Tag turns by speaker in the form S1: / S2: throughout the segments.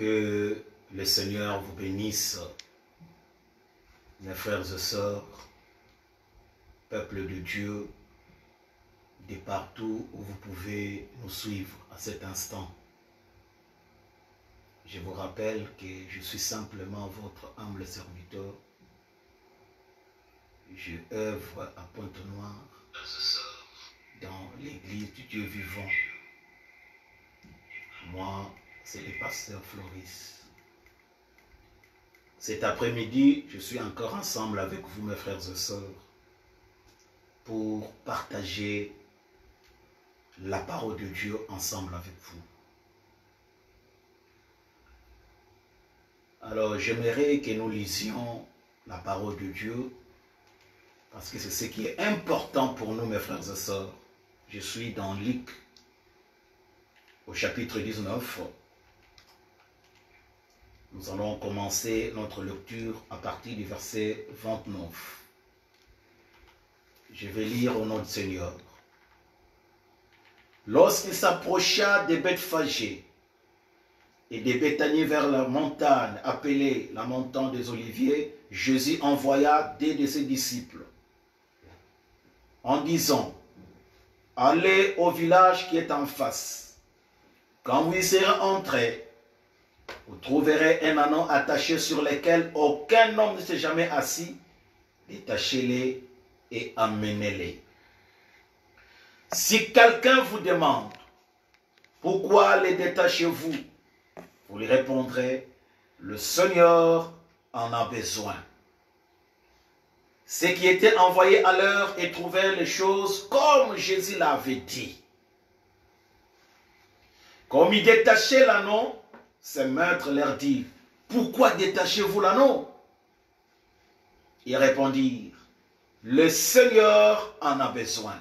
S1: Que le Seigneur vous bénisse, mes frères et sœurs, peuple de Dieu, de partout où vous pouvez nous suivre à cet instant. Je vous rappelle que je suis simplement votre humble serviteur. Je œuvre à Pointe-Noire dans l'église du Dieu vivant. Moi, c'est le pasteur Floris. Cet après-midi, je suis encore ensemble avec vous, mes frères et sœurs, pour partager la parole de Dieu ensemble avec vous. Alors, j'aimerais que nous lisions la parole de Dieu, parce que c'est ce qui est important pour nous, mes frères et sœurs. Je suis dans Luc, au chapitre 19. Nous allons commencer notre lecture à partir du verset 29. Je vais lire au nom du Seigneur. Lorsqu'il s'approcha de Bethphagée et de Béthanie vers la montagne appelée la montagne des Oliviers, Jésus envoya deux de ses disciples en disant: allez au village qui est en face. Quand vous y serez entrés, vous trouverez un ânon attaché sur lequel aucun homme ne s'est jamais assis. Détachez-les et emmenez-les. Si quelqu'un vous demande pourquoi les détachez-vous, vous lui répondrez: le Seigneur en a besoin. Ceux qui étaient envoyés à l'heure et trouvaient les choses comme Jésus l'avait dit. Comme ils détachaient l'ânon, ses maîtres leur dirent: pourquoi détachez-vous l'ânon? Ils répondirent: le Seigneur en a besoin.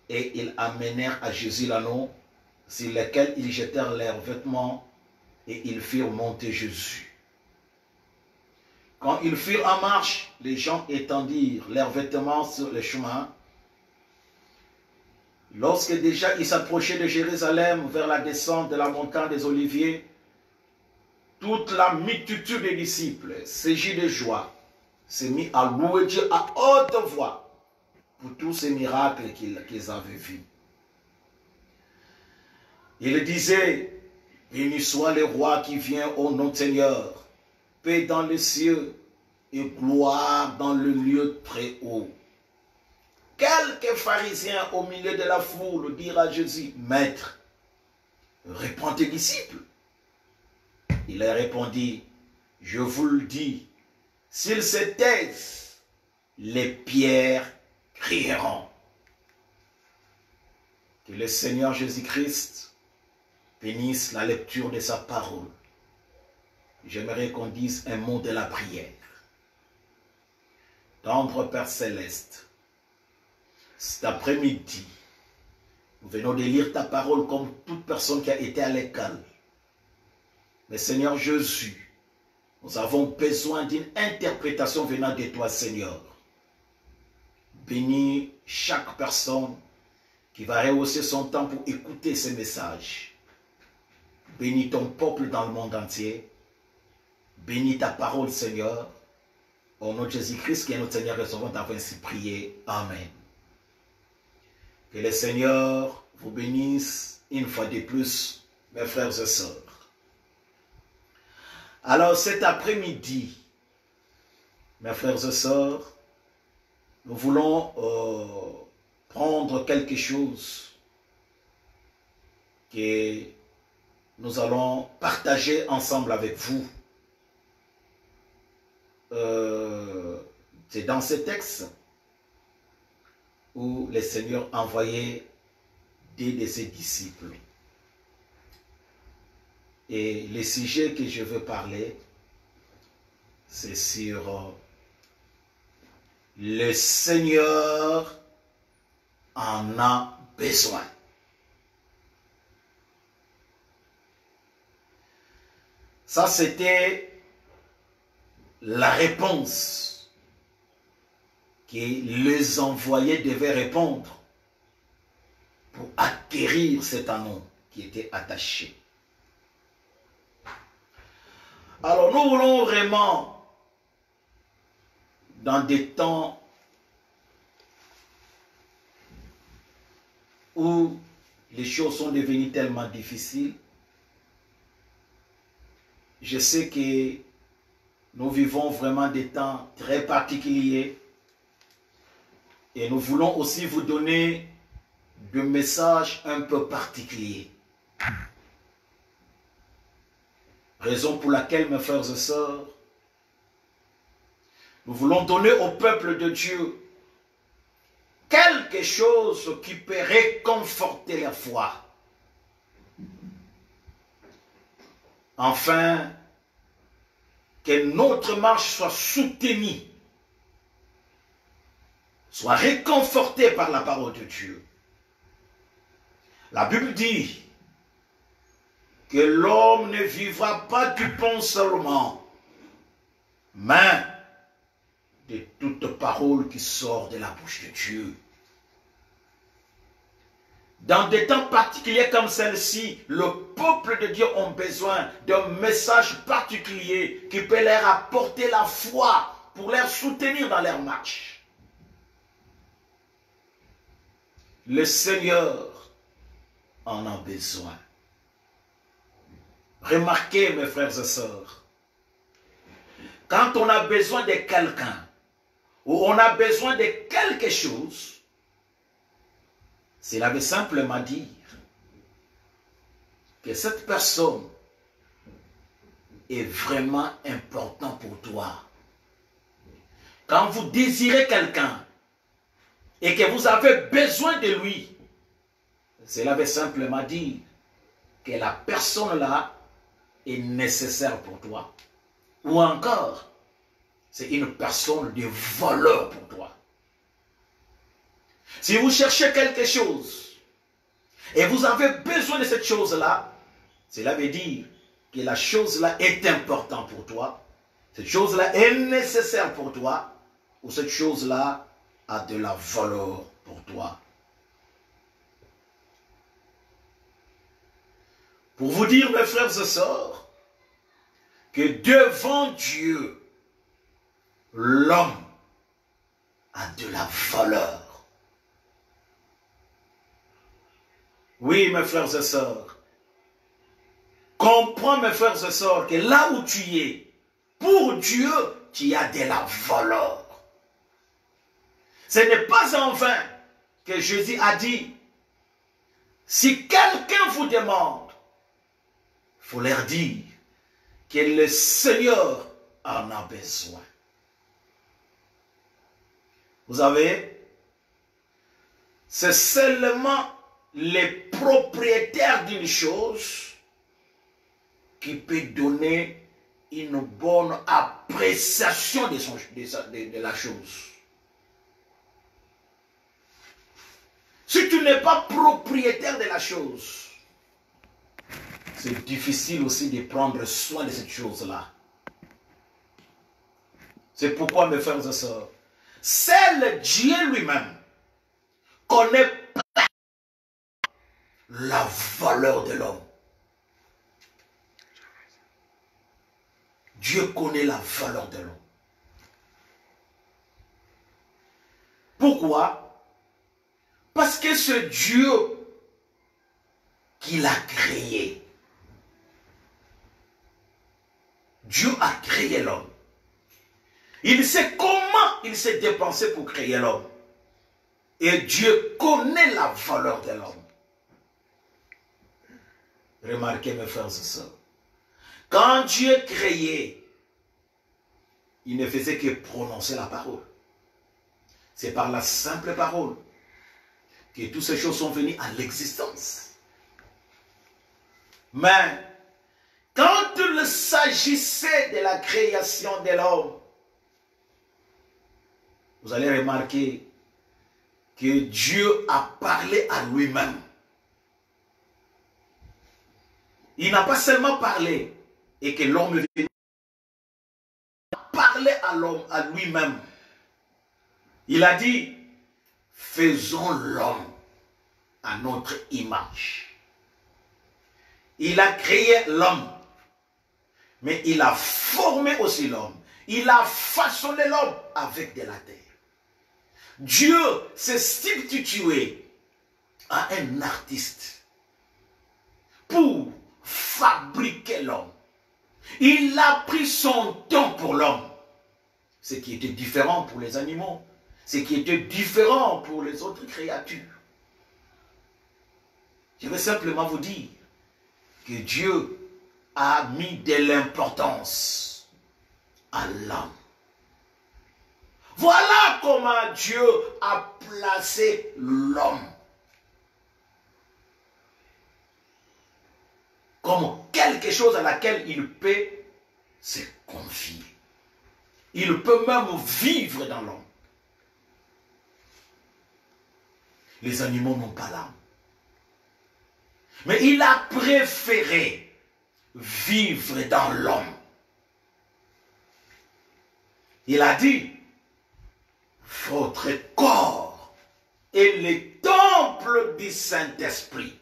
S1: Et ils amenèrent à Jésus l'ânon, sur lequel ils jetèrent leurs vêtements, et ils firent monter Jésus. Quand ils furent en marche, les gens étendirent leurs vêtements sur le chemin. Lorsque déjà ils s'approchaient de Jérusalem vers la descente de la montagne des Oliviers, toute la multitude des disciples, saisis de joie, s'est mis à louer Dieu à haute voix pour tous ces miracles qu'ils avaient vus. Ils disaient: béni soit le roi qui vient au nom du Seigneur, paix dans les cieux et gloire dans le lieu très haut. Quelques pharisiens au milieu de la foule dirent à Jésus: maître, réponds tes disciples. Il leur répondit: je vous le dis, s'ils se taisent, les pierres crieront. Que le Seigneur Jésus-Christ bénisse la lecture de sa parole. J'aimerais qu'on dise un mot de la prière. Tendre Père Céleste, cet après-midi, nous venons de lire ta parole comme toute personne qui a été à l'école. Mais Seigneur Jésus, nous avons besoin d'une interprétation venant de toi, Seigneur. Bénis chaque personne qui va rehausser son temps pour écouter ces messages. Bénis ton peuple dans le monde entier. Bénis ta parole, Seigneur. Au nom de Jésus-Christ, qui est notre Seigneur, recevons ta voix ainsi prier. Amen. Que le Seigneur vous bénisse une fois de plus, mes frères et sœurs. Alors cet après-midi, mes frères et sœurs, nous voulons prendre quelque chose que nous allons partager ensemble avec vous. C'est dans ce texte où le Seigneur envoyait deux de ses disciples. Et le sujet que je veux parler, c'est sur le Seigneur en a besoin. Ça, c'était la réponse que les envoyés devaient répondre pour acquérir cet anneau qui était attaché. Alors nous voulons vraiment, dans des temps où les choses sont devenues tellement difficiles, je sais que nous vivons vraiment des temps très particuliers et nous voulons aussi vous donner des messages un peu particuliers. Raison pour laquelle, mes frères et sœurs, nous voulons donner au peuple de Dieu quelque chose qui peut réconforter la foi. Afin que notre marche soit soutenue, soit réconfortée par la parole de Dieu. La Bible dit que l'homme ne vivra pas du pain seulement, mais de toute parole qui sort de la bouche de Dieu. Dans des temps particuliers comme celle-ci, le peuple de Dieu a besoin d'un message particulier qui peut leur apporter la foi pour les soutenir dans leur marche. Le Seigneur en a besoin. Remarquez, mes frères et sœurs, quand on a besoin de quelqu'un, ou on a besoin de quelque chose, cela veut simplement dire que cette personne est vraiment importante pour toi. Quand vous désirez quelqu'un et que vous avez besoin de lui, cela veut simplement dire que la personne-là est nécessaire pour toi. Ou encore, c'est une personne de valeur pour toi. Si vous cherchez quelque chose et vous avez besoin de cette chose-là, cela veut dire que la chose-là est importante pour toi, cette chose-là est nécessaire pour toi, ou cette chose-là a de la valeur pour toi. Pour vous dire, mes frères et sœurs, que devant Dieu, l'homme a de la valeur. Oui, mes frères et sœurs, comprends, mes frères et sœurs, que là où tu es, pour Dieu, tu as de la valeur. Ce n'est pas en vain que Jésus a dit, si quelqu'un vous demande, il faut leur dire que le Seigneur en a besoin. Vous savez, c'est seulement les propriétaires d'une chose qui peut donner une bonne appréciation de la chose. Si tu n'es pas propriétaire de la chose, c'est difficile aussi de prendre soin de cette chose-là. C'est pourquoi, mes frères et sœurs, seul Dieu lui-même connaît la valeur de l'homme. Dieu connaît la valeur de l'homme. Pourquoi? Parce que c'est Dieu qui l'a créé. Dieu a créé l'homme. Il sait comment il s'est dépensé pour créer l'homme. Et Dieu connaît la valeur de l'homme. Remarquez, mes frères et sœurs, quand Dieu créait, il ne faisait que prononcer la parole. C'est par la simple parole que toutes ces choses sont venues à l'existence. Mais quand il s'agissait de la création de l'homme, vous allez remarquer que Dieu a parlé à lui-même. Il n'a pas seulement parlé et que l'homme est venu. Il a parlé à l'homme, à lui-même. Il a dit, faisons l'homme à notre image. Il a créé l'homme. Mais il a formé aussi l'homme. Il a façonné l'homme avec de la terre. Dieu s'est substitué à un artiste pour fabriquer l'homme. Il a pris son temps pour l'homme. Ce qui était différent pour les animaux. Ce qui était différent pour les autres créatures. Je vais simplement vous dire que Dieu a mis de l'importance à l'homme. Voilà comment Dieu a placé l'homme comme quelque chose à laquelle il peut se confier. Il peut même vivre dans l'homme. Les animaux n'ont pas l'âme. Mais il a préféré vivre dans l'homme. Il a dit, votre corps est le temple du Saint-Esprit.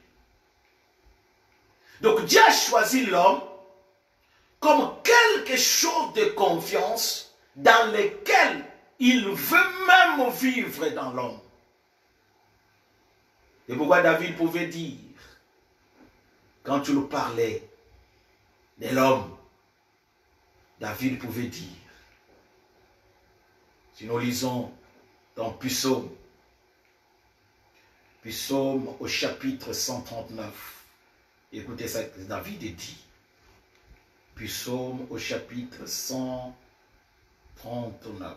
S1: Donc Dieu a choisi l'homme comme quelque chose de confiance dans lequel il veut même vivre dans l'homme. Et pourquoi David pouvait dire, quand tu nous parlais de l'homme, David pouvait dire, si nous lisons dans Psaume au chapitre 139, écoutez ça que David dit. Psaume au chapitre 139.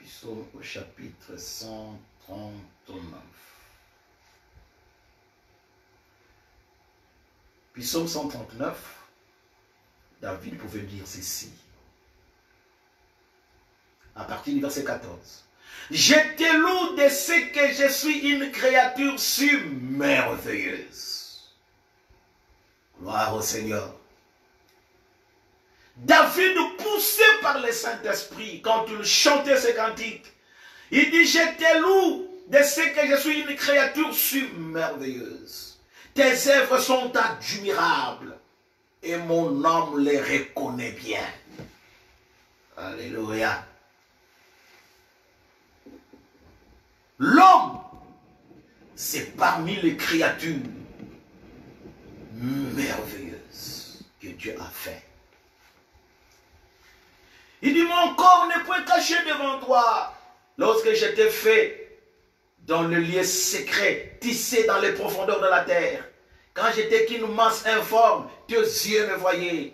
S1: Psaume au chapitre 139. Psaume 139, David pouvait dire ceci. À partir du verset 14. Je te loue de ce que je suis une créature si merveilleuse. Gloire au Seigneur. David, poussé par le Saint-Esprit, quand il chantait ce cantique, il dit, je te loue de ce que je suis une créature si merveilleuse. Tes œuvres sont admirables et mon âme les reconnaît bien. Alléluia. L'homme, c'est parmi les créatures merveilleuses que Dieu a fait. Il dit, mon corps n'est point caché devant toi. Lorsque je t'ai fait dans le lieu secret, tissé dans les profondeurs de la terre, quand j'étais qu'une masse informe, tes yeux me voyaient.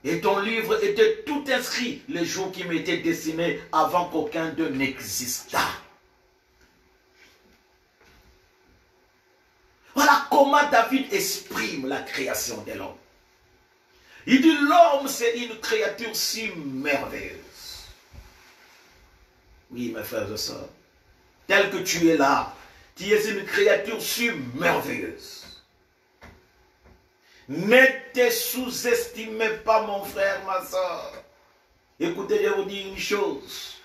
S1: Et ton livre était tout inscrit les jours qui m'étaient destinés avant qu'aucun d'eux n'existât. Voilà comment David exprime la création de l'homme. Il dit, l'homme c'est une créature si merveilleuse. Oui, mes frères et sœurs, tel que tu es là, tu es une créature si merveilleuse. Ne te sous-estimez pas, mon frère, ma soeur. Écoutez, je vous dis une chose.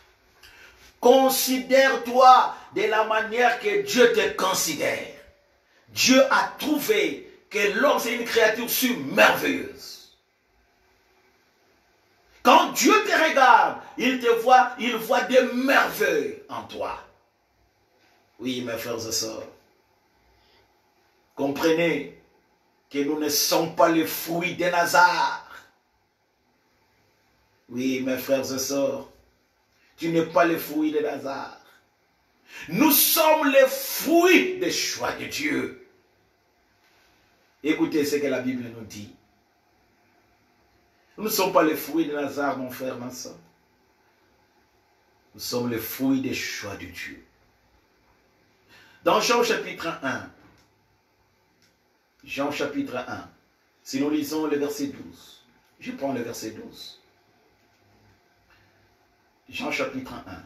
S1: Considère-toi de la manière que Dieu te considère. Dieu a trouvé que l'homme, c'est une créature si merveilleuse. Quand Dieu te regarde, il voit des merveilles en toi. Oui, mes frères et sœurs. Comprenez que nous ne sommes pas les fruits des hasard. Oui, mes frères et sœurs, tu n'es pas les fruits des hasard. Nous sommes les fruits des choix de Dieu. Écoutez ce que la Bible nous dit. Nous ne sommes pas les fruits des hasard, mon frère, ma soeur. Nous sommes les fruits des choix de Dieu. Dans Jean chapitre 1, Jean chapitre 1, si nous lisons le verset 12, je prends le verset 12. Jean chapitre 1.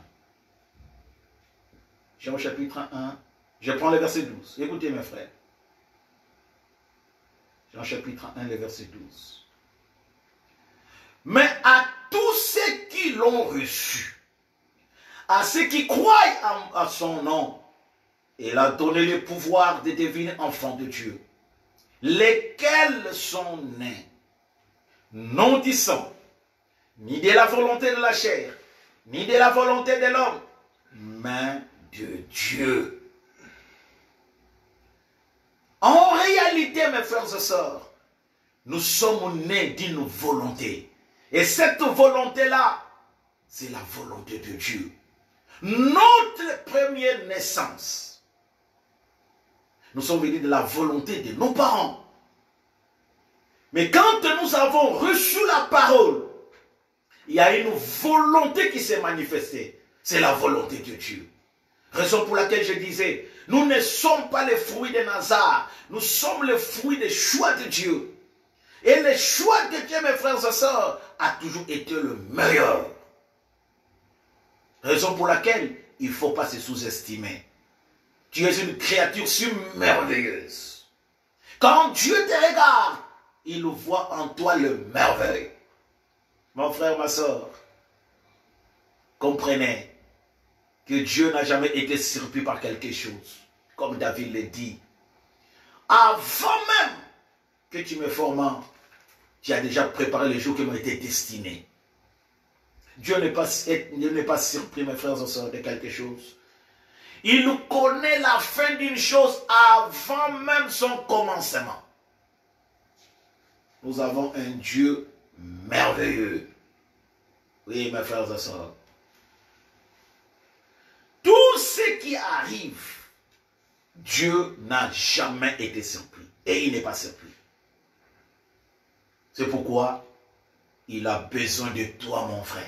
S1: Jean chapitre 1, je prends le verset 12. Écoutez mes frères. Jean chapitre 1, le verset 12. Mais à tous ceux qui l'ont reçu, à ceux qui croient à son nom, il a donné le pouvoir de devenir enfants de Dieu, lesquels sont nés non du sang, ni de la volonté de la chair, ni de la volonté de l'homme, mais de Dieu. En réalité, mes frères et sœurs, nous sommes nés d'une volonté. Et cette volonté-là, c'est la volonté de Dieu. Notre première naissance, nous sommes venus de la volonté de nos parents. Mais quand nous avons reçu la parole, il y a une volonté qui s'est manifestée. C'est la volonté de Dieu. Raison pour laquelle je disais, nous ne sommes pas les fruits de Nazar, nous sommes les fruits des choix de Dieu. Et le choix de Dieu, mes frères et sœurs, a toujours été le meilleur. Raison pour laquelle il ne faut pas se sous-estimer. Tu es une créature merveilleuse. Quand Dieu te regarde, il voit en toi le merveille. Mon frère, ma soeur, comprenez que Dieu n'a jamais été surpris par quelque chose. Comme David le dit. Avant même que tu me formes, tu as déjà préparé les jours qui m'ont été destinés. Dieu n'est pas surpris, mes frères et sœurs, de quelque chose. Il connaît la fin d'une chose avant même son commencement. Nous avons un Dieu merveilleux. Oui, mes frères et sœurs. Tout ce qui arrive, Dieu n'a jamais été surpris. Et il n'est pas surpris. C'est pourquoi il a besoin de toi, mon frère.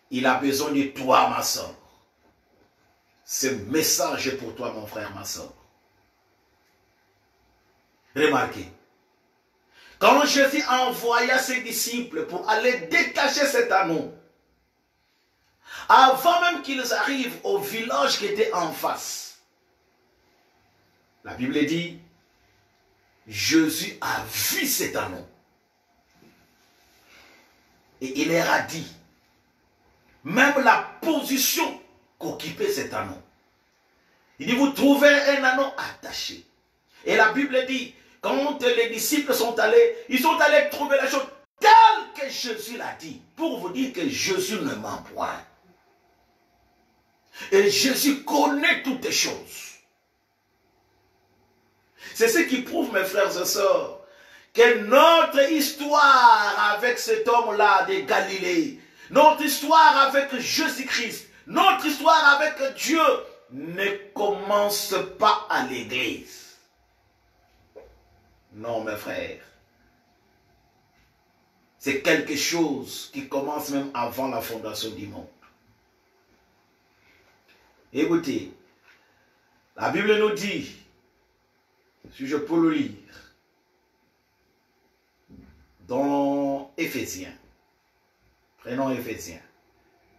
S1: Il a besoin de toi, ma soeur. Ce message est pour toi, mon frère, ma soeur. Remarquez. Quand Jésus envoya ses disciples pour aller détacher cet anneau, avant même qu'ils arrivent au village qui était en face, la Bible dit, Jésus a vu cet anneau. Et il leur a dit, même la position qu'occupait cet anneau. Il dit, vous trouvez un anneau attaché. Et la Bible dit, quand les disciples sont allés, ils sont allés trouver la chose telle que Jésus l'a dit. Pour vous dire que Jésus ne ment point. Et Jésus connaît toutes choses. C'est ce qui prouve, mes frères et sœurs, que notre histoire avec cet homme-là de Galilée, notre histoire avec Jésus-Christ, notre histoire avec Dieu ne commence pas à l'église. Non, mes frères. C'est quelque chose qui commence même avant la fondation du monde. Écoutez, la Bible nous dit, si je peux le lire, dans Éphésiens. Prenons Éphésiens.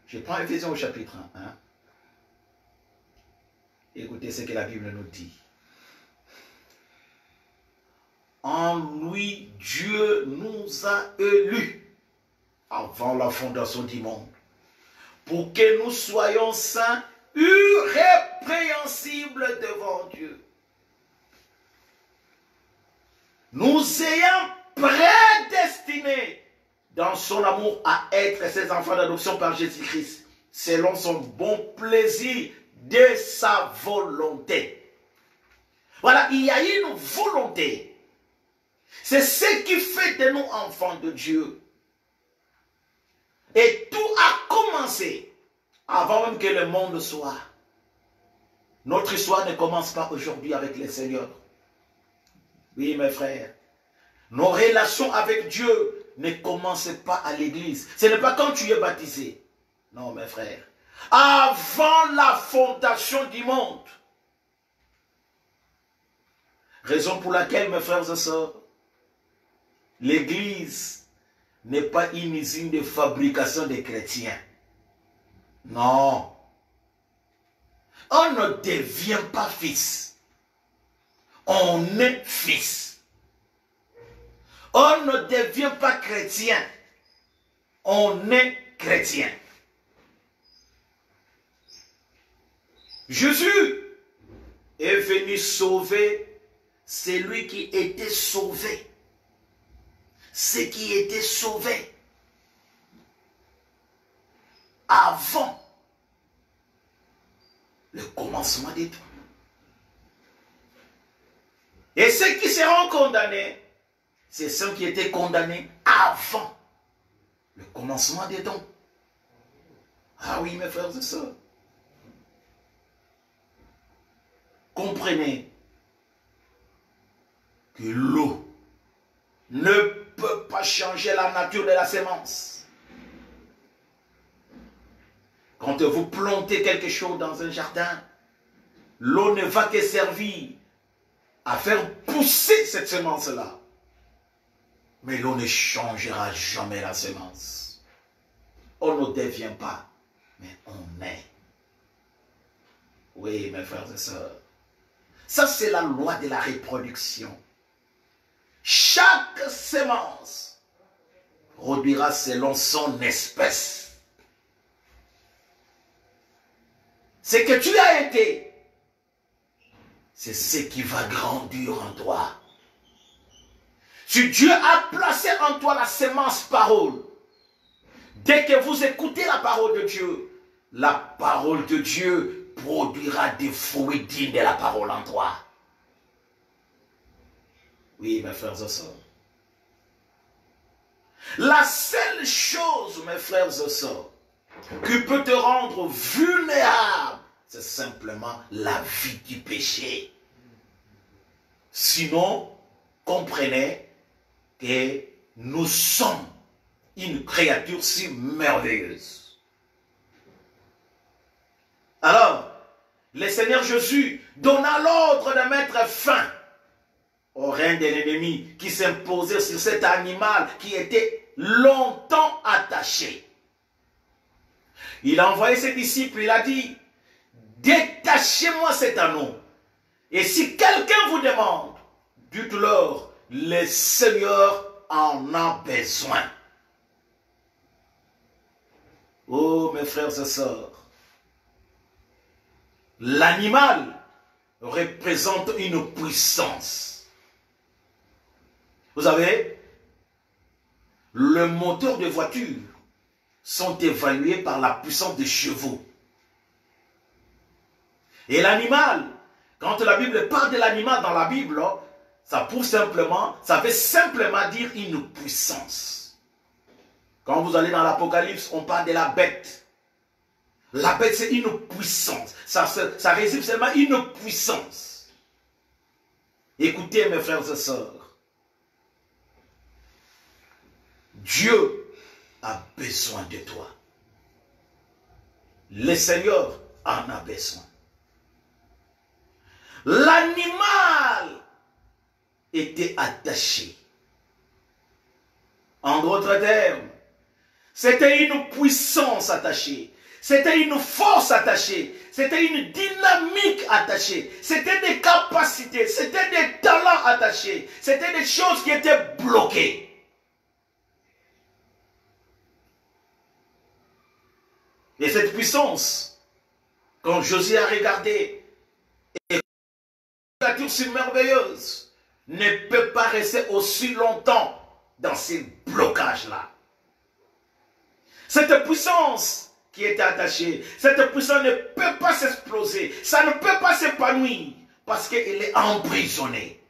S1: Je prends Éphésiens au chapitre 1. Écoutez ce que la Bible nous dit. En lui, Dieu nous a élus avant la fondation du monde, pour que nous soyons saints, irrépréhensibles devant Dieu. Nous ayant prédestinés dans son amour à être ses enfants d'adoption par Jésus-Christ, selon son bon plaisir de sa volonté. Voilà, il y a une volonté. C'est ce qui fait de nous enfants de Dieu. Et tout a commencé avant même que le monde soit. Notre histoire ne commence pas aujourd'hui avec le Seigneur. Oui, mes frères. Nos relations avec Dieu ne commencent pas à l'église. Ce n'est pas quand tu es baptisé. Non, mes frères. Avant la fondation du monde. Raison pour laquelle, mes frères et sœurs, l'église n'est pas une usine de fabrication des chrétiens. Non. On ne devient pas fils. On est fils. On ne devient pas chrétien. On est chrétien. Jésus est venu sauver celui qui était sauvé. ce qui était sauvé avant le commencement des temps. Et ceux qui seront condamnés, c'est ceux qui étaient condamnés avant le commencement des temps. Ah oui, mes frères et sœurs. Comprenez que l'eau ne peut pas changer la nature de la sémence. Quand vous plantez quelque chose dans un jardin, l'eau ne va que servir à faire pousser cette semence-là. Mais l'eau ne changera jamais la semence. On ne devient pas, mais on est. Oui, mes frères et sœurs. Ça, c'est la loi de la reproduction. Chaque semence produira selon son espèce. Ce que tu as été, c'est ce qui va grandir en toi. Si Dieu a placé en toi la semence parole, dès que vous écoutez la parole de Dieu, la parole de Dieu produira des fruits dignes de la parole en toi. Oui, mes frères et sœurs. La seule chose, mes frères et sœurs, qui peut te rendre vulnérable, c'est simplement la vie du péché. Sinon, comprenez que nous sommes une créature si merveilleuse. Alors, le Seigneur Jésus donna l'ordre de mettre fin au règne de l'ennemi qui s'imposait sur cet animal qui était longtemps attaché. Il a envoyé ses disciples, il a dit, détachez-moi cet anneau. Et si quelqu'un vous demande, dites-leur, le Seigneur en a besoin. Oh, mes frères et sœurs, l'animal représente une puissance. Vous savez, les moteurs de voiture sont évalués par la puissance des chevaux. Et l'animal, quand la Bible parle de l'animal dans la Bible, ça veut simplement dire une puissance. Quand vous allez dans l'Apocalypse, on parle de la bête. La bête, c'est une puissance. Ça résume seulement une puissance. Écoutez, mes frères et sœurs. Dieu a besoin de toi. Le Seigneur en a besoin. L'animal était attaché. En d'autres termes, c'était une puissance attachée. C'était une force attachée. C'était une dynamique attachée. C'était des capacités. C'était des talents attachés. C'était des choses qui étaient bloquées. Et cette puissance, quand Josué a regardé, et la nature si merveilleuse, ne peut pas rester aussi longtemps dans ces blocages-là. Cette puissance qui était attachée, cette puissance ne peut pas s'exploser, ça ne peut pas s'épanouir, parce qu'elle est emprisonnée.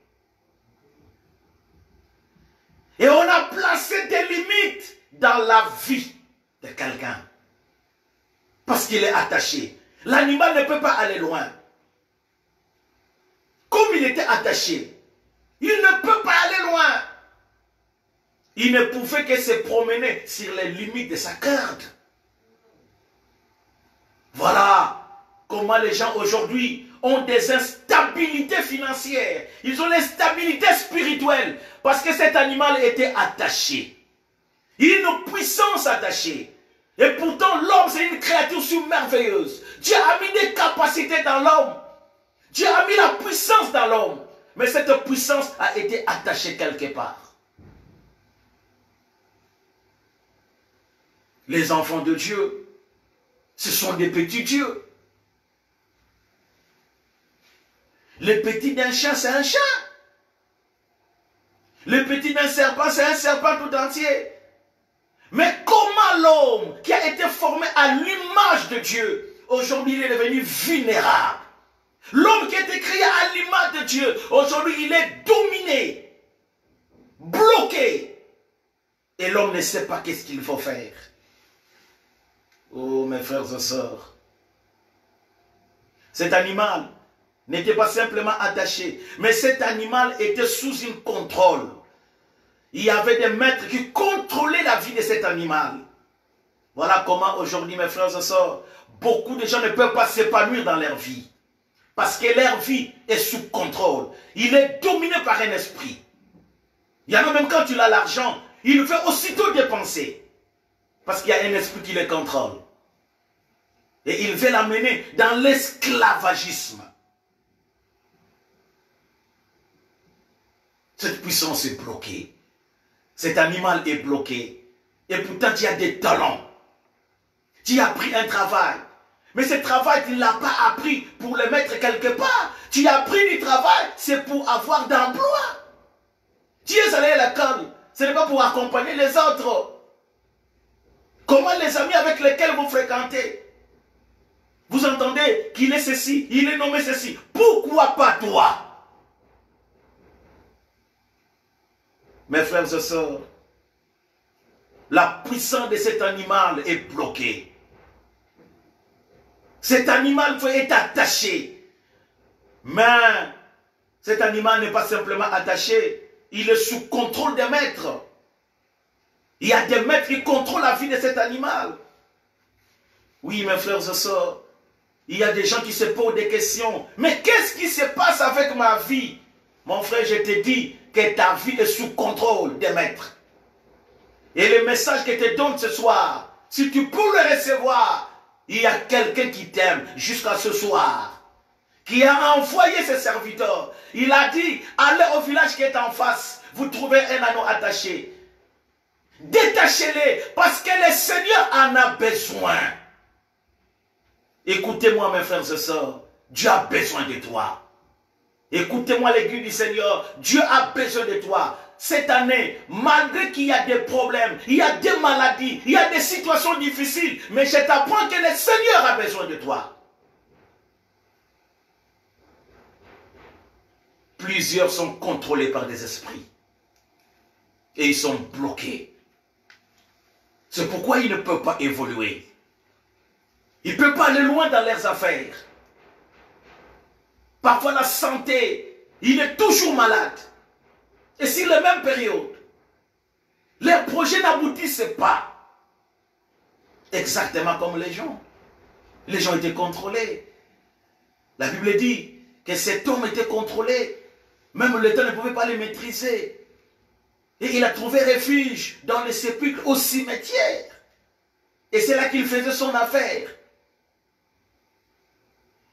S1: Et on a placé des limites dans la vie de quelqu'un. Parce qu'il est attaché. L'animal ne peut pas aller loin. Comme il était attaché, il ne peut pas aller loin. Il ne pouvait que se promener sur les limites de sa corde. Voilà comment les gens aujourd'hui ont des instabilités financières. Ils ont l'instabilité spirituelle parce que cet animal était attaché. Une puissance attachée. Et pourtant, l'homme, c'est une créature si merveilleuse. Dieu a mis des capacités dans l'homme. Dieu a mis la puissance dans l'homme. Mais cette puissance a été attachée quelque part. Les enfants de Dieu, ce sont des petits dieux. Le petit d'un chat, c'est un chat. Le petit d'un serpent, c'est un serpent tout entier. Mais comment l'homme qui a été formé à l'image de Dieu, aujourd'hui il est devenu vulnérable? L'homme qui a été créé à l'image de Dieu, aujourd'hui il est dominé, bloqué. Et l'homme ne sait pas qu'est-ce qu'il faut faire. Oh mes frères et sœurs, cet animal n'était pas simplement attaché, mais cet animal était sous un contrôle. Il y avait des maîtres qui contrôlaient la vie de cet animal. Voilà comment aujourd'hui, mes frères et sœurs, beaucoup de gens ne peuvent pas s'épanouir dans leur vie. Parce que leur vie est sous contrôle. Il est dominé par un esprit. Il y en a même quand il a l'argent, il veut aussitôt dépenser. Parce qu'il y a un esprit qui le contrôle. Et il veut l'amener dans l'esclavagisme. Cette puissance est bloquée. Cet animal est bloqué. Et pourtant, tu as des talents. Tu as appris un travail. Mais ce travail, tu ne l'as pas appris pour le mettre quelque part. Tu as appris du travail, c'est pour avoir d'emploi. Tu es allé à l'école, ce n'est pas pour accompagner les autres. Comment les amis avec lesquels vous fréquentez? Vous entendez qu'il est ceci, il est nommé ceci. Pourquoi pas toi? Mes frères et sœurs, la puissance de cet animal est bloquée. Cet animal peut être attaché. Mais cet animal n'est pas simplement attaché, il est sous contrôle des maîtres. Il y a des maîtres qui contrôlent la vie de cet animal. Oui, mes frères et sœurs, il y a des gens qui se posent des questions. Mais qu'est-ce qui se passe avec ma vie? Mon frère, je te dis que ta vie est sous contrôle des maîtres. Et le message que je te donne ce soir, si tu peux le recevoir, il y a quelqu'un qui t'aime jusqu'à ce soir, qui a envoyé ses serviteurs. Il a dit, allez au village qui est en face, vous trouvez un anneau attaché. Détachez-les, parce que le Seigneur en a besoin. Écoutez-moi mes frères et sœurs, Dieu a besoin de toi. Écoutez-moi l'église du Seigneur, Dieu a besoin de toi. Cette année, malgré qu'il y a des problèmes, il y a des maladies, il y a des situations difficiles, mais je t'apprends que le Seigneur a besoin de toi. Plusieurs sont contrôlés par des esprits. Et ils sont bloqués. C'est pourquoi ils ne peuvent pas évoluer. Ils ne peuvent pas aller loin dans leurs affaires. Parfois la santé, il est toujours malade. Et sur la même période, les projets n'aboutissent pas. Exactement comme les gens. Les gens étaient contrôlés. La Bible dit que cet homme était contrôlé. Même l'État ne pouvait pas les maîtriser. Et il a trouvé refuge dans les sépulcres au cimetière. Et c'est là qu'il faisait son affaire.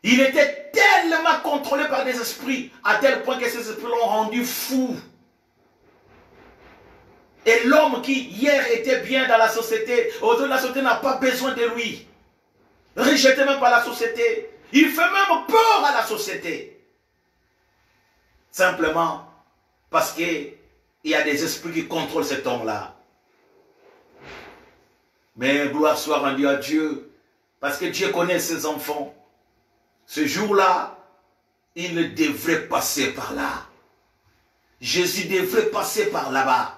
S1: Il était tellement contrôlé par des esprits, à tel point que ces esprits l'ont rendu fou. Et l'homme qui hier était bien dans la société, aujourd'hui la société n'a pas besoin de lui. Rejeté même par la société. Il fait même peur à la société. Simplement parce qu'il y a des esprits qui contrôlent cet homme-là. Mais gloire soit rendue à Dieu, parce que Dieu connaît ses enfants. Ce jour-là, il devrait passer par là. Jésus devrait passer par là-bas.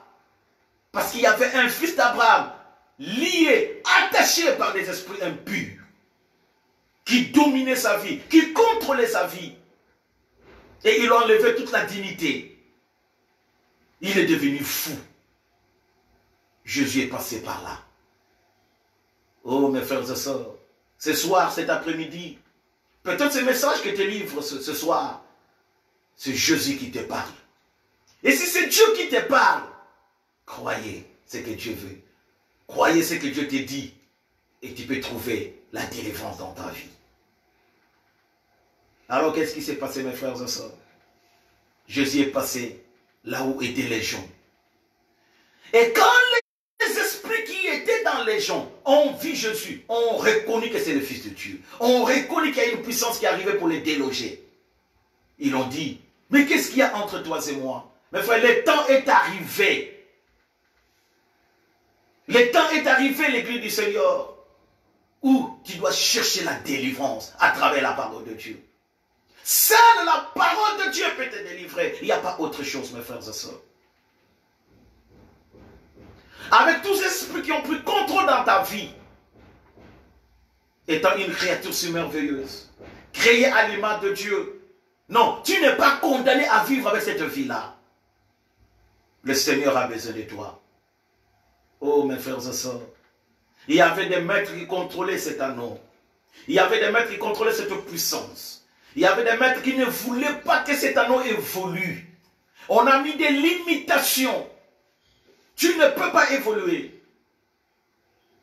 S1: Parce qu'il y avait un fils d'Abraham lié, attaché par des esprits impurs, qui dominait sa vie, qui contrôlait sa vie. Et il a enlevé toute la dignité. Il est devenu fou. Jésus est passé par là. Oh mes frères et sœurs, ce soir, cet après-midi, peut-être ce message que je te livre ce soir, c'est Jésus qui te parle. Et si c'est Dieu qui te parle, croyez ce que Dieu veut. Croyez ce que Dieu te dit. Et tu peux trouver la délivrance dans ta vie. Alors qu'est-ce qui s'est passé mes frères et sœurs? Jésus est passé là où étaient les gens. Et quand les esprits qui étaient dans les gens ont vu Jésus, ont reconnu que c'est le Fils de Dieu. Ont reconnu qu'il y a une puissance qui arrivait pour les déloger. Ils ont dit, mais qu'est-ce qu'il y a entre toi et moi? Mes frères, le temps est arrivé. Le temps est arrivé, l'Église du Seigneur, où tu dois chercher la délivrance à travers la parole de Dieu. Seule la parole de Dieu peut te délivrer. Il n'y a pas autre chose, mes frères et sœurs. Avec tous ces esprits qui ont pris contrôle dans ta vie, étant une créature si merveilleuse, créée à l'image de Dieu, non, tu n'es pas condamné à vivre avec cette vie-là. Le Seigneur a besoin de toi. Oh, mes frères et sœurs, il y avait des maîtres qui contrôlaient cet anneau. Il y avait des maîtres qui contrôlaient cette puissance. Il y avait des maîtres qui ne voulaient pas que cet anneau évolue. On a mis des limitations. Tu ne peux pas évoluer.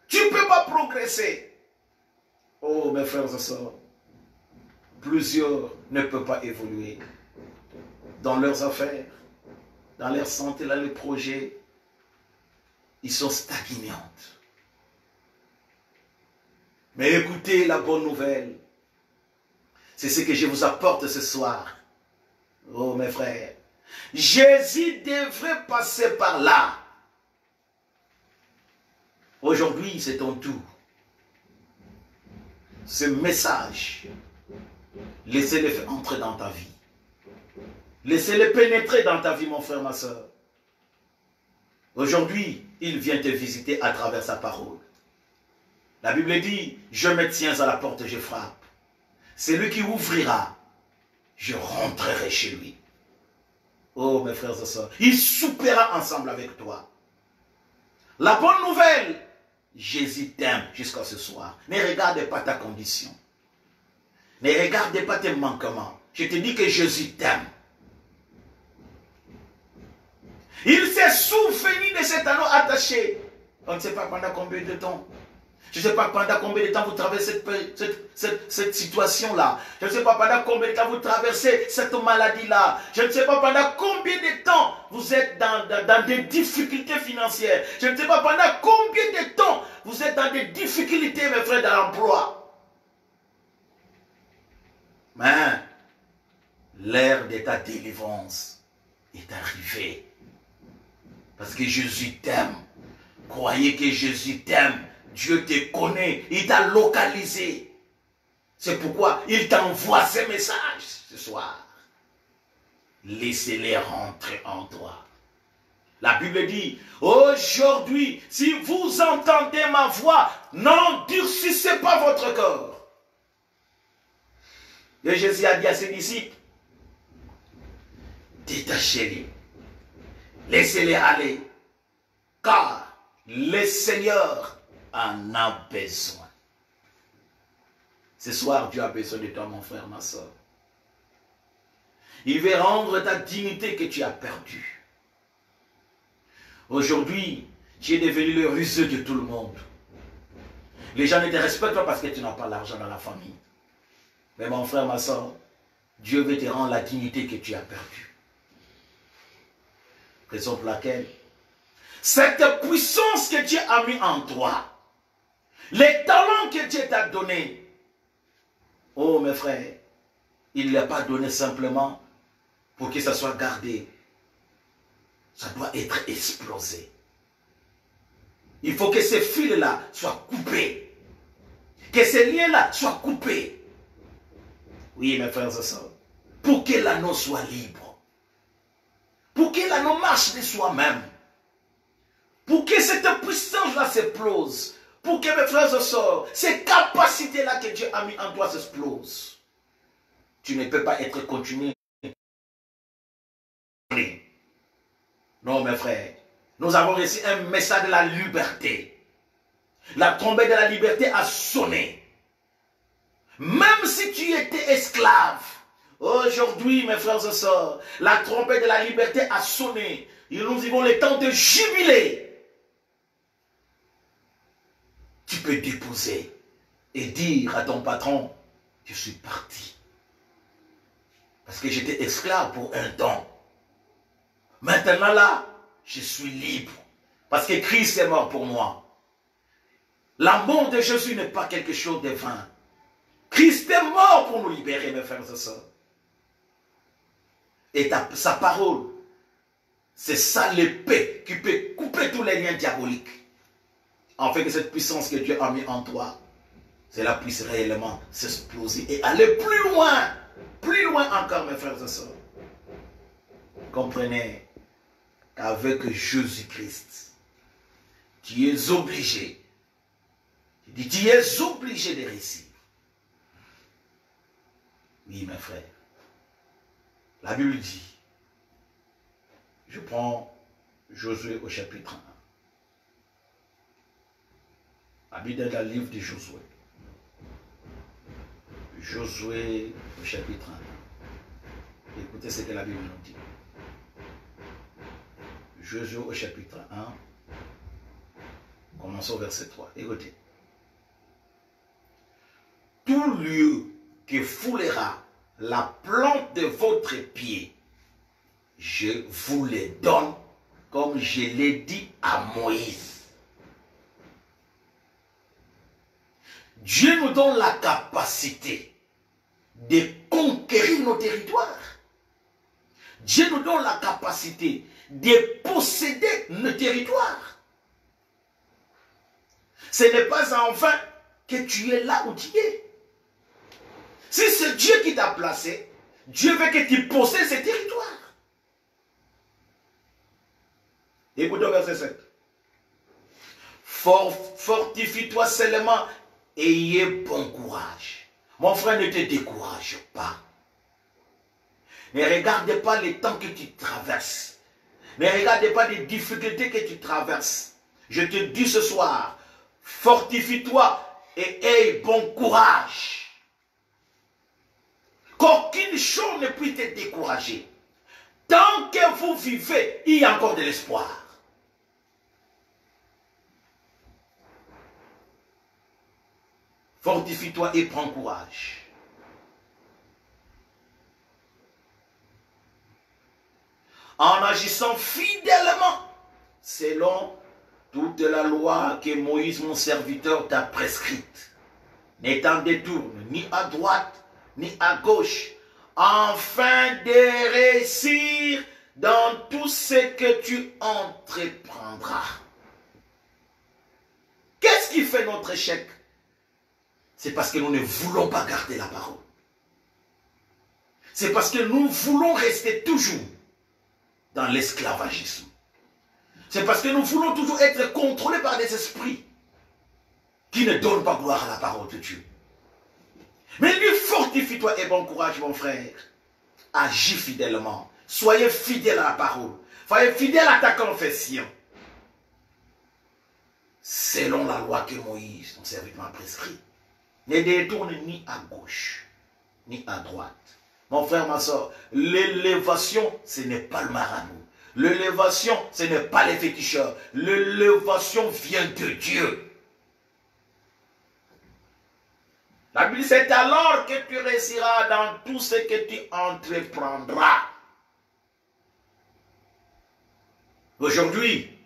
S1: Tu ne peux pas progresser. Oh, mes frères et sœurs, plusieurs ne peuvent pas évoluer dans leurs affaires, dans leur santé, dans les projets. Ils sont stagnantes. Mais écoutez la bonne nouvelle. C'est ce que je vous apporte ce soir. Oh mes frères. Jésus devrait passer par là. Aujourd'hui, c'est ton tour. Ce message, laissez-le entrer dans ta vie. Laissez-le pénétrer dans ta vie, mon frère, ma soeur. Aujourd'hui, il vient te visiter à travers sa parole. La Bible dit, je me tiens à la porte, je frappe. C'est lui qui ouvrira, je rentrerai chez lui. Oh, mes frères et sœurs, il soupera ensemble avec toi. La bonne nouvelle, Jésus t'aime jusqu'à ce soir. Ne regarde pas ta condition. Ne regarde pas tes manquements. Je te dis que Jésus t'aime. Il s'est souvenu de cet anneau attaché. On ne sait pas pendant combien de temps. Je ne sais pas pendant combien de temps vous traversez cette situation-là. Je ne sais pas pendant combien de temps vous traversez cette maladie-là. Je ne sais pas pendant combien de temps vous êtes dans des difficultés financières. Je ne sais pas pendant combien de temps vous êtes dans des difficultés, mes frères, dans l'emploi. Mais l'heure de ta délivrance est arrivée. Parce que Jésus t'aime. Croyez que Jésus t'aime. Dieu te connaît. Il t'a localisé. C'est pourquoi il t'envoie ces messages ce soir. Laissez-les rentrer en toi. La Bible dit, aujourd'hui, si vous entendez ma voix, n'endurcissez pas votre corps. Et Jésus a dit à ses disciples, détachez-les. Laissez-les aller, car le Seigneur en a besoin. Ce soir, Dieu a besoin de toi, mon frère, ma soeur. Il veut rendre ta dignité que tu as perdue. Aujourd'hui, tu es devenu le ruseux de tout le monde. Les gens ne te respectent pas parce que tu n'as pas l'argent dans la famille. Mais mon frère, ma soeur, Dieu veut te rendre la dignité que tu as perdue. Raison pour laquelle cette puissance que Dieu a mis en toi, les talents que Dieu t'a donnés, oh mes frères, il ne l'a pas donné simplement pour que ça soit gardé. Ça doit être explosé. Il faut que ces fils-là soient coupés. Que ces liens-là soient coupés. Oui, mes frères et sœurs, pour que l'anneau soit libre. Pour que l'anneau marche de soi-même. Pour que cette puissance-là s'explose. Pour que mes frères et sœurs, ces capacités-là que Dieu a mis en toi s'explosent. Tu ne peux pas être continué. Non, mes frères. Nous avons reçu un message de la liberté. La trompette de la liberté a sonné. Même si tu étais esclave, aujourd'hui, mes frères et sœurs, la trompette de la liberté a sonné. Et nous avons le temps de jubiler. Tu peux déposer et dire à ton patron, je suis parti. Parce que j'étais esclave pour un temps. Maintenant là, je suis libre. Parce que Christ est mort pour moi. La mort de Jésus n'est pas quelque chose de vain. Christ est mort pour nous libérer, mes frères et sœurs. Et sa parole C'est ça l'épée qui peut couper tous les liens diaboliques. En fait que cette puissance que Dieu a mis en toi, cela puisse réellement s'exploser et aller plus loin encore, mes frères et sœurs. Comprenez qu'avec Jésus-Christ, tu es obligé, tu es obligé de réussir. Oui, mes frères, la Bible dit, je prends Josué au chapitre 1. La Bible est dans le livre de Josué. Josué au chapitre 1. Écoutez ce que la Bible nous dit. Josué au chapitre 1. Commençons au verset 3. Écoutez. Tout lieu que foulera la plante de votre pied, je vous le donne comme je l'ai dit à Moïse. Dieu nous donne la capacité de conquérir nos territoires. Dieu nous donne la capacité de posséder nos territoires. Ce n'est pas en vain que tu es là où tu es. Si c'est Dieu qui t'a placé, Dieu veut que tu possèdes ces territoires. Écoutez au verset 7. Fortifie-toi seulement, ayez bon courage. Mon frère, ne te décourage pas. Ne regarde pas les temps que tu traverses. Ne regarde pas les difficultés que tu traverses. Je te dis ce soir, fortifie-toi et aie bon courage. Qu'aucune chose ne puisse te décourager. Tant que vous vivez, il y a encore de l'espoir. Fortifie-toi et prends courage. En agissant fidèlement, selon toute la loi que Moïse, mon serviteur, t'a prescrite, n'étant détourné ni à droite, ni à gauche, afin de réussir dans tout ce que tu entreprendras. Qu'est-ce qui fait notre échec? C'est parce que nous ne voulons pas garder la parole. C'est parce que nous voulons rester toujours dans l'esclavagisme. C'est parce que nous voulons toujours être contrôlés par des esprits qui ne donnent pas gloire à la parole de Dieu. Mais lui, fortifie-toi et bon courage, mon frère. Agis fidèlement. Soyez fidèle à la parole. Soyez fidèle à ta confession. Selon la loi que Moïse, ton serviteur, a prescrit. Ne détourne ni à gauche, ni à droite. Mon frère, ma soeur, l'élévation, ce n'est pas le marabout. L'élévation, ce n'est pas les féticheurs. L'élévation vient de Dieu. La Bible, c'est alors que tu réussiras dans tout ce que tu entreprendras. Aujourd'hui,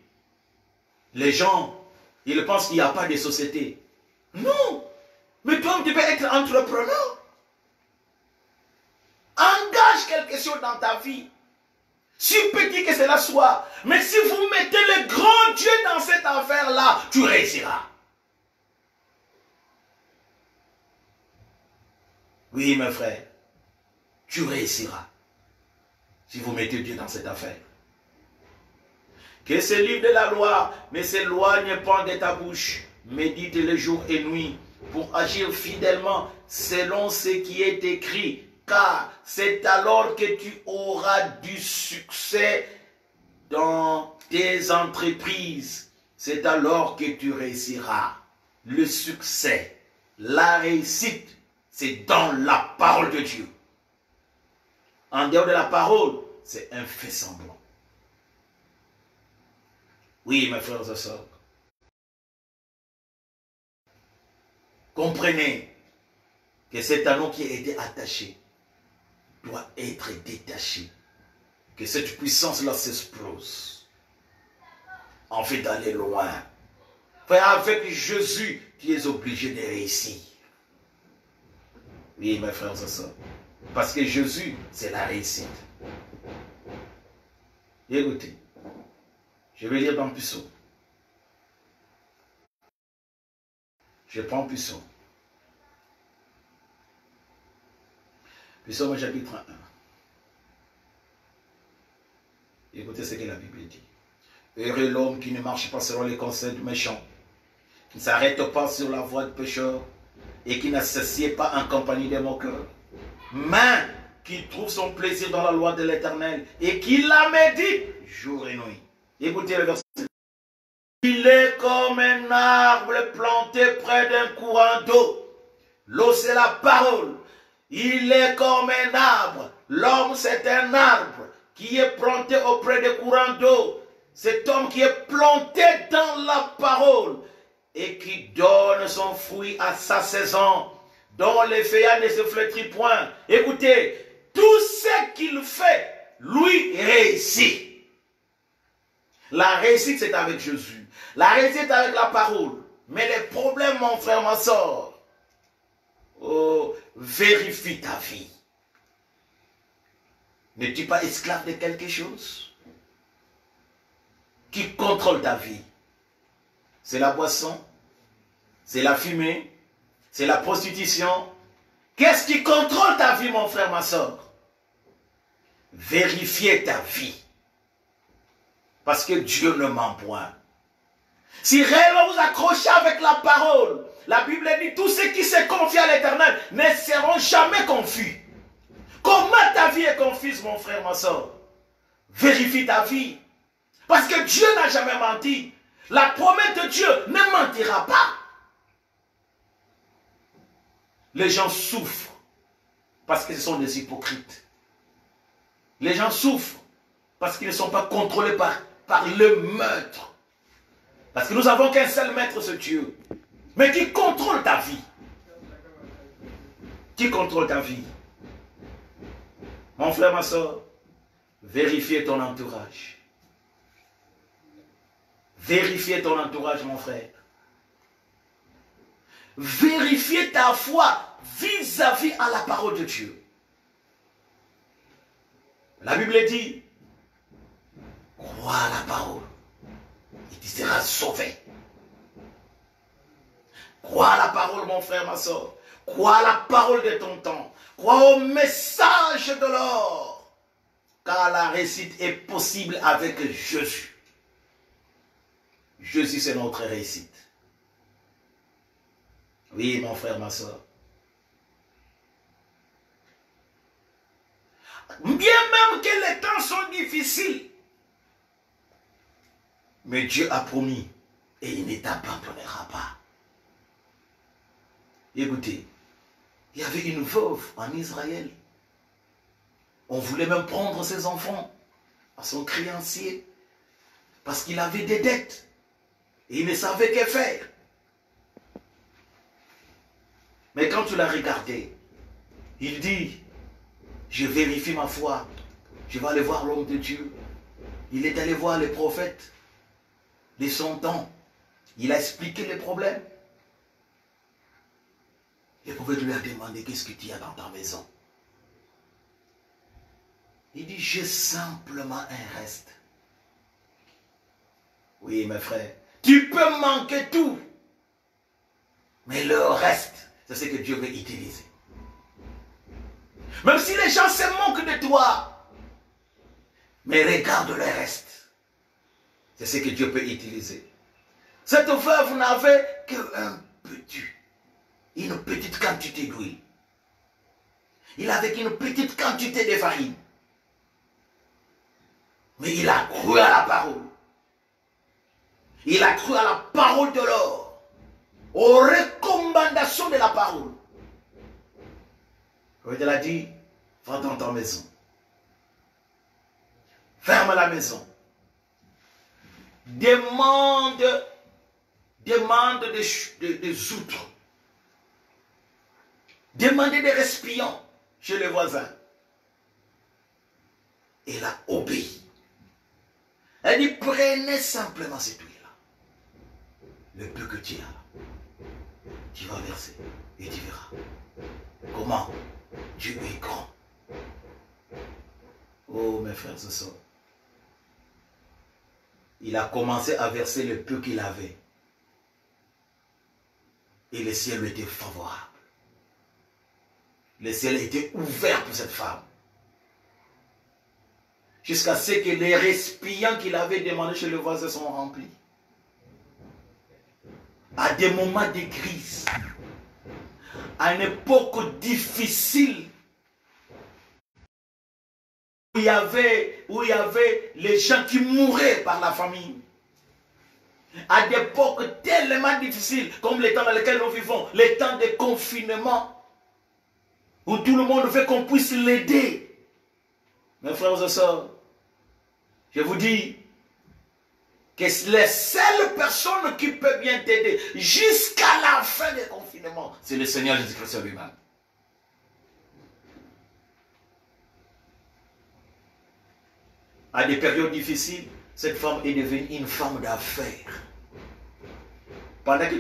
S1: les gens, ils pensent qu'il n'y a pas de société. Non! Mais toi, tu peux être entrepreneur. Engage quelque chose dans ta vie. Si petit que cela soit. Mais si vous mettez le grand Dieu dans cette affaire-là, tu réussiras. Oui, mes frères, tu réussiras. Si vous mettez Dieu dans cette affaire. Que ce livre de la loi ne s'éloigne pas de ta bouche. Médite le jour et nuit pour agir fidèlement selon ce qui est écrit. Car c'est alors que tu auras du succès dans tes entreprises. C'est alors que tu réussiras. Le succès, la réussite, c'est dans la parole de Dieu. En dehors de la parole, c'est un fait semblant. Oui, mes frères et sœurs. Comprenez que cet anneau qui a été attaché doit être détaché. Que cette puissance-là s'explose. En fait, d'aller loin. Frère, avec Jésus, tu es obligé de réussir. Oui, mes frères et sœurs. Parce que Jésus, c'est la réussite. Écoutez, Je vais lire dans Psaume. Je prends Psaume. Psaume chapitre 1. Écoutez ce que la Bible dit. Heureux l'homme qui ne marche pas selon les conseils du méchant, qui ne s'arrête pas sur la voie du pécheur et qui n'associe pas en compagnie des moqueurs, mais qui trouve son plaisir dans la loi de l'Éternel et qui la médite jour et nuit. Écoutez le verset. Il est comme un arbre planté près d'un courant d'eau. L'eau, c'est la parole. Il est comme un arbre. L'homme, c'est un arbre qui est planté auprès des courants d'eau. Cet homme qui est planté dans la parole et qui donne son fruit à sa saison, dont les feuillages ne se flétrit point. Écoutez, tout ce qu'il fait, lui réussit. La réussite, c'est avec Jésus. La réussite, avec la parole. Mais les problèmes, mon frère, ma soeur, oh, vérifie ta vie. N'es-tu pas esclave de quelque chose qui contrôle ta vie? C'est la boisson, c'est la fumée, c'est la prostitution. Qu'est-ce qui contrôle ta vie, mon frère, ma soeur? Vérifiez ta vie. Parce que Dieu ne ment point. Si réellement vous accrochez avec la parole, la Bible dit, tous ceux qui se confient à l'Éternel ne seront jamais confus. Comment ta vie est confuse, mon frère, ma soeur? Vérifie ta vie. Parce que Dieu n'a jamais menti. La promesse de Dieu ne mentira pas. Les gens souffrent parce que ce sont des hypocrites. Les gens souffrent parce qu'ils ne sont pas contrôlés par le maître. Parce que nous avons qu'un seul maître, c'est Dieu. Mais qui contrôle ta vie? Qui contrôle ta vie? Mon frère, ma soeur, vérifiez ton entourage. Vérifiez ton entourage, mon frère. Vérifiez ta foi vis-à-vis à la parole de Dieu. La Bible dit, crois à la parole et tu seras sauvé. Crois à la parole, mon frère, ma soeur. Crois à la parole de ton temps. Crois au message de l'or. Car la réussite est possible avec Jésus. Jésus, c'est notre réussite. Oui, mon frère, ma soeur. Bien même que les temps sont difficiles. Mais Dieu a promis et il ne t'abandonnera pas. Écoutez, il y avait une veuve en Israël. On voulait même prendre ses enfants à son créancier parce qu'il avait des dettes et il ne savait que faire. Mais quand tu l'as regardé, il dit, je vérifie ma foi, je vais aller voir l'homme de Dieu. Il est allé voir les prophètes de son temps. Il a expliqué les problèmes. Le prophète lui a demandé, qu'est-ce que tu as dans ta maison? Il dit, j'ai simplement un reste. Oui, mes frères, tu peux manquer tout. Mais le reste, c'est ce que Dieu veut utiliser. Même si les gens se moquent de toi, mais regarde le reste. C'est ce que Dieu peut utiliser. Cette veuve n'avait une petite quantité d'huile. Il avait qu'une petite quantité de farine. Mais il a cru à la parole. Il a cru à la parole de l'or. Aux recommandations de la parole. Il a dit, va dans ta maison. Ferme la maison. Demande des outres. Demandez des respions chez les voisins. Il a obéi. Elle dit, prenez simplement cette huile-là. Le peu que tu as, tu vas verser et tu verras comment Dieu est grand. Oh mes frères et sœurs, il a commencé à verser le peu qu'il avait. Et le ciel lui était favorable. Le ciel était ouvert pour cette femme. Jusqu'à ce que les récipients qu'il avait demandés chez le voisin sont remplis. À des moments de crise, à une époque difficile, où il y avait les gens qui mouraient par la famine, à des époques tellement difficiles, comme les temps dans lesquels nous vivons, les temps de confinement, où tout le monde veut qu'on puisse l'aider. Mes frères et sœurs, je vous dis que les seules personnes qui peuvent bien t'aider jusqu'à la fin du confinement, c'est le Seigneur Jésus-Christ lui-même. À des périodes difficiles, cette femme est devenue une femme d'affaires. Pendant que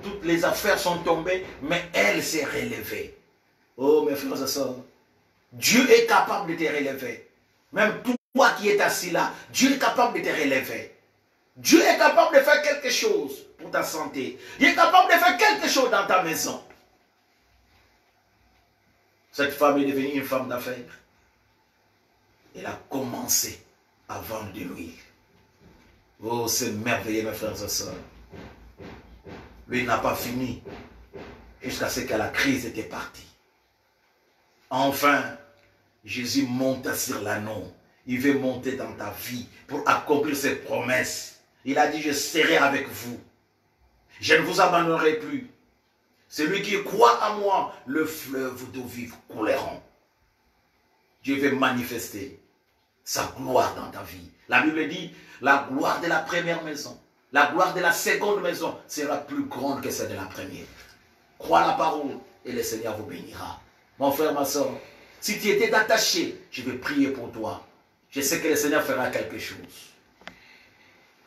S1: toutes les affaires sont tombées, mais elle s'est relevée. Oh mes frères et sœurs, Dieu est capable de te relever. Même toi qui es assis là, Dieu est capable de te relever. Dieu est capable de faire quelque chose pour ta santé. Il est capable de faire quelque chose dans ta maison. Cette femme est devenue une femme d'affaires. Elle a commencé à vendre de l'huile. Oh, c'est merveilleux, mes frères et sœurs. Lui n'a pas fini jusqu'à ce que la crise était partie. Enfin, Jésus monta sur l'anneau. Il veut monter dans ta vie pour accomplir ses promesses. Il a dit, je serai avec vous. Je ne vous abandonnerai plus. Celui qui croit en moi, le fleuve d'eau vive couleront. Dieu veut manifester sa gloire dans ta vie. La Bible dit, la gloire de la première maison, la gloire de la seconde maison sera plus grande que celle de la première. Crois la parole et le Seigneur vous bénira. Mon frère, ma soeur, si tu étais attaché, je vais prier pour toi. Je sais que le Seigneur fera quelque chose.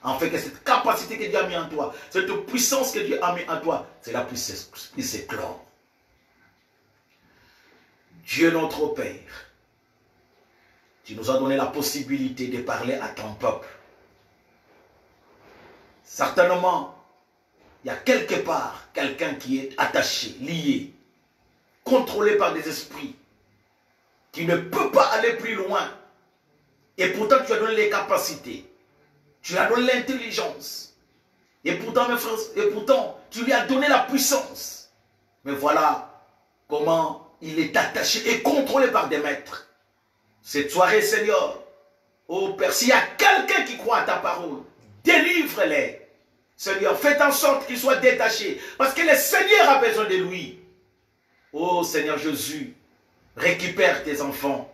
S1: En fait, que cette capacité que Dieu a mis en toi, cette puissance que Dieu a mis en toi, c'est la puissance qui s'éclore. Dieu notre Père, tu nous as donné la possibilité de parler à ton peuple. Certainement, il y a quelque part quelqu'un qui est attaché, lié, contrôlé par des esprits, qui ne peut pas aller plus loin. Et pourtant, tu as donné les capacités. Tu as donné l'intelligence. Et pourtant, mes frères, tu lui as donné la puissance. Mais voilà comment il est attaché et contrôlé par des maîtres. Cette soirée, Seigneur, oh Père, s'il y a quelqu'un qui croit à ta parole, délivre-les. Seigneur, fais en sorte qu'il soit détaché. Parce que le Seigneur a besoin de lui. Oh Seigneur Jésus, récupère tes enfants.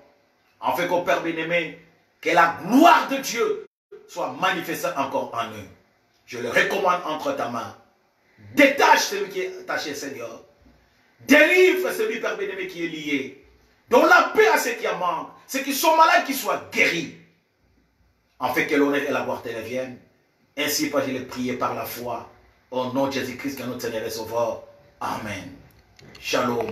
S1: En fait qu'au Père bien-aimé, que la gloire de Dieu soit manifestée encore en eux. Je le recommande entre ta main. Détache celui qui est attaché, Seigneur. Délivre celui, Père bien-aimé, qui est lié. Donne la paix à ceux qui en manquent. Ceux qui sont malades, qui soient guéris. En fait que l'honneur et la gloire te reviennent. Ainsi, Père, je l'ai prié par la foi. Au nom de Jésus-Christ, qui est notre Seigneur et Sauveur. Amen. Shalom.